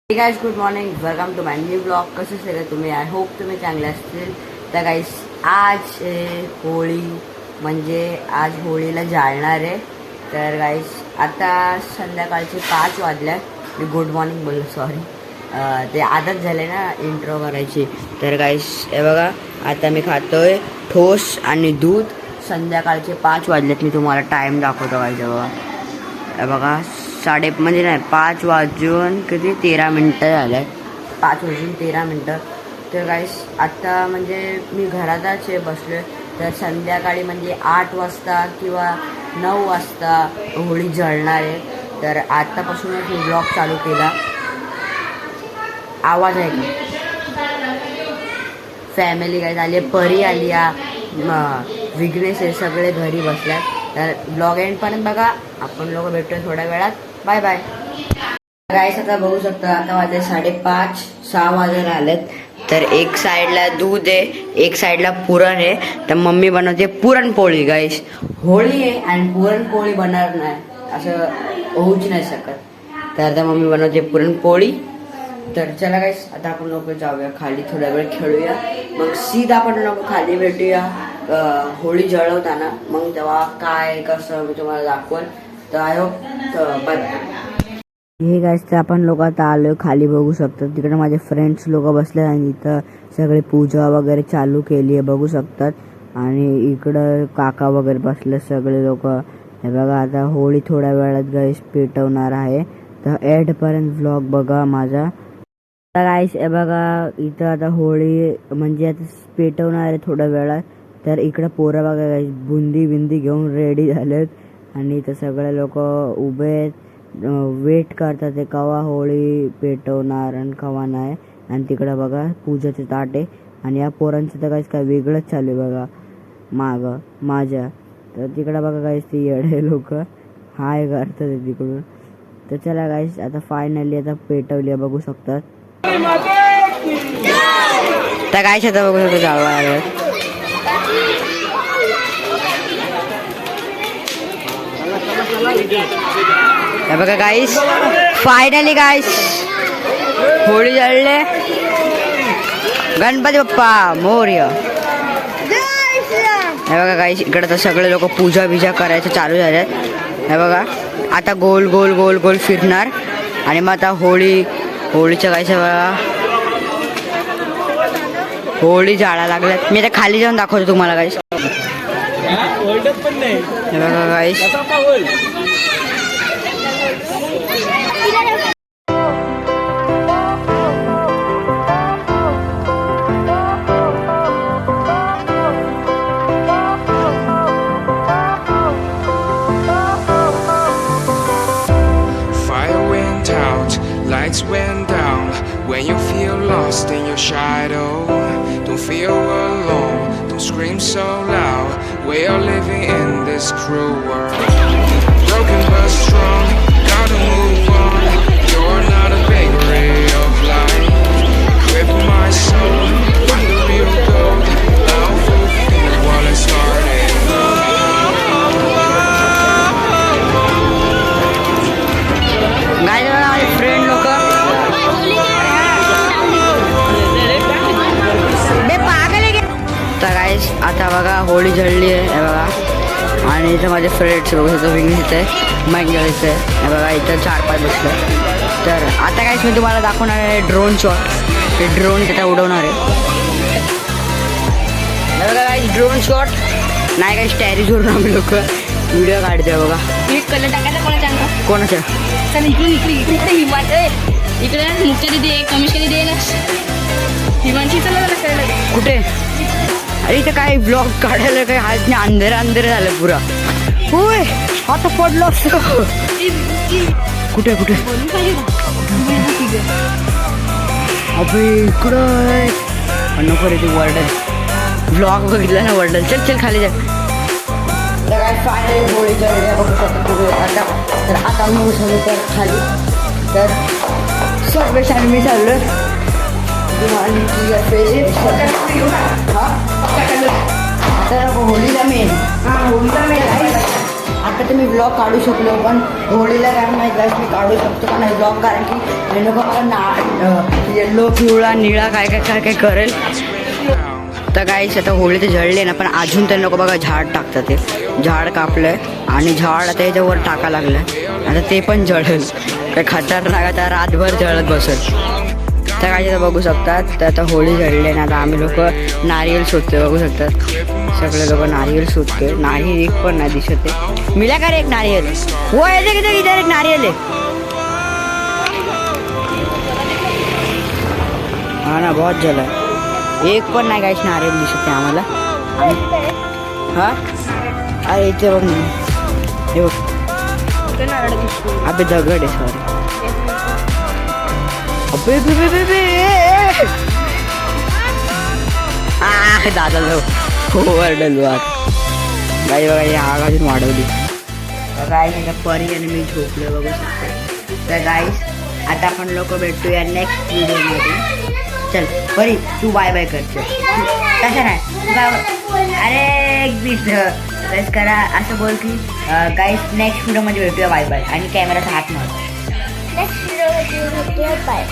हे guys good morning, welcome to my new blog. कसे सगळे तुम्ही? आय होप तुम्ही चांगले असतील. तर गाइस आज होळी म्हणजे आज होळीला जाळणार आहे. तर गाइस आता संध्याकाळचे 5 वाजले. मी गुड मॉर्निंग बोललो, सॉरी. ते आदत झाले ना इंट्रो करायची. तर गाइस हे बघा, आता मी खातोय ठोस आणि दूध. संध्याकाळचे 5 वाजलेत. मी तुम्हाला टाईम दाखवतो गाइस. हे बघा 5 वाजून किती 13 मिनटं झाले. 5 वाजून 13 मिनटं. तर गाइस आत्ता म्हणजे मी घरातच बसलो. तर संध्याकाळी म्हणजे 8 वाजता किंवा 9 वाजता होळी जळणार आहे. तर आत्तापासूनच मी ब्लॉग चालू केला. आवाज आहे का? फॅमिली काय झाली, परी आली, विघ्नेश हे सगळे घरी बसल्यात. तर ब्लॉग एंडपर्यंत बघा. आपण लोक भेटूया थोड्या वेळात. Bye bye. गाइस आता बघू शकता, आता वाजले 5:30-6 वाजायला आलेत. तर एक साईडला दूध आहे, एक साईडला पुरण आहे. तर मम्मी बनवते पुरणपोळी. गाइस होळी आहे आणि पुरणपोळी बनणार नाही असं होऊच नाही शकत. तर आता मम्मी बनवते पुरणपोळी. तर चला गाइस आता आपण लोक जाऊया खाली, थोडा वेळ खेळूया, मग सीधा आपण लोक खाली भेटूया होळी जळवताना. मग तेव्हा काय कसं मी तुम्हाला दाखवल. तर I hope bye. Hey guys तर आपण लोक आता आलोय खाली, बघू शकतात. तिकडे माझे फ्रेंड्स लोक बसले आणि इथं सगळे पूजा वगैरे चालू केली आहे, बघू शकतात. आणि इकडं काका वगैरे बसले सगळे लोक. हे बघा आता होळी थोड्या वेळात गाइस पेटवणार आहे. तर एंडपर्यंत व्लॉग बघा माझा. तर गाइस हे बघा इथं आता होळी म्हणजे आता पेटवणार आहे थोड्या वेळात. तर इकडं पोरं बघा गाइस बुंदी घेऊन रेडी झालेत. आणि इथं सगळे लोक उभे आहेत, वेट करतात ते कवा होळी पेटवणार आणि कवा नाही. आणि तिकडं बघा पूजाचे ताट आहे. आणि या पोरांचं तर काहीच काय वेगळंच चालू आहे बघा मागं माझ्या. तर तिकडं बघा काहीच ती येडे लोक हाय करतात तिकडून. तर चला गाइस आता फायनली आता पेटवली आहे, बघू शकतात. तर गाइस आता बघू शकतो जाळवा. हे बघा गाइस फायनली गाइस होळी जळले. गणपती बाप्पा मोरया. हे बघा गाइस इकडे तर सगळे लोक पूजा बिजा करायचं चालू झाल्यात. हे बघा आता गोल गोल गोल गोल फिरणार. आणि मग आता होळीच्या गाइस बघा होळी जाळा लागल्यात. मी आता खाली जाऊन दाखवतो तुम्हाला गाइस. हे बघा guys lights went down when you feel lost in your shadow. Don't feel alone, don't scream so loud. We are living in this cruel world. Broken but strong, gotta move on. You're not a bakery of life. Equip my soul, find the real gold. I'll fulfill what I started. Friend लोक तर guys आता बघा होळी जळली आहे. हे बघा आणि इथं माझे फ्रेंड्स बघू शकतो. विघ्नेश इथे, मंगल इथे. हे बघा इथं 4-5 बसले. तर आता गाइस मी तुम्हाला दाखवणार आहे ड्रोन शॉट. ते ड्रोन तिथं उडवणार आहे. हे बघा गाइस ड्रोन शॉट नाही काय स्टॅरीजवरून आम्ही लोक व्हिडिओ काढते. बघा कलर टाकायचा कोणाच्या कोणाच्या इकडे मुख्य दिदी आहे, कमिशन दिदी आहे ना, हिमांशी कुठे? अरे इथं काय ब्लॉग काढायला काही हात नाही, अंधेर झालं पुरा. होय आता पडलो असतो. कुठे अबे इकडं नको रे. ती वर्डल ब्लॉग बघितला ना, वर्डल. चल खाली जा. तर काय फायनली होळी जळली बघू शकतो आता. तर आता मी उठवलं तर खाली. तर सर्वेशान मी चाललो तर होळीला मेन आता तर मी ब्लॉग काढू शकलो, पण होळीला काय माहीत गाईस मी काढू शकतो का नाही ब्लॉग, कारण की हे लोक मला येल्लो पिवळा निळा काय काय काय काय करेल. तर गाईस आता होळी तर जळले ना, पण अजून ते लोक बघा झाड टाकतात. ते झाड कापलंय आणि झाड आता याच्यावर टाका लागलंय. आता ते पण जळेल. काय खतरनाक, आता रातभर जळत बसेल. तर काय आता बघू शकतात. तर आता होळी जळले ना, आता आम्ही लोक नारियल शोधतोय. बघू शकतात सगळे लोक नारियल शोधतोय. नारियल एक पण नाही दिसत आहे. मिला का रे एक नारियल? हो येते किती इधर एक नारियल आहे. हा ना बहुत जल आहे. एक पण नाही काहीच नारियल दिसत आहे आम्हाला. हा अरे इथे बघ ना, हे बघ अबे दगड आहे. सॉरी अबे बे बे बे बे दादा लो ओरडलो आता. गाई बघा आग अजून वाढवली. गाईस आता परी आणि मी झोपलो बघू शकतो. तर गाईस आता आपण लोक भेटूया नेक्स्ट व्हिडिओमध्ये. चल परी तू बाय बाय कर. कसं नाही अरे एक मिनिट करा असं बोल की गाईस नेक्स्ट व्हिडिओमध्ये भेटूया बाय बाय, आणि कॅमेराचा हात मार. Next video bye.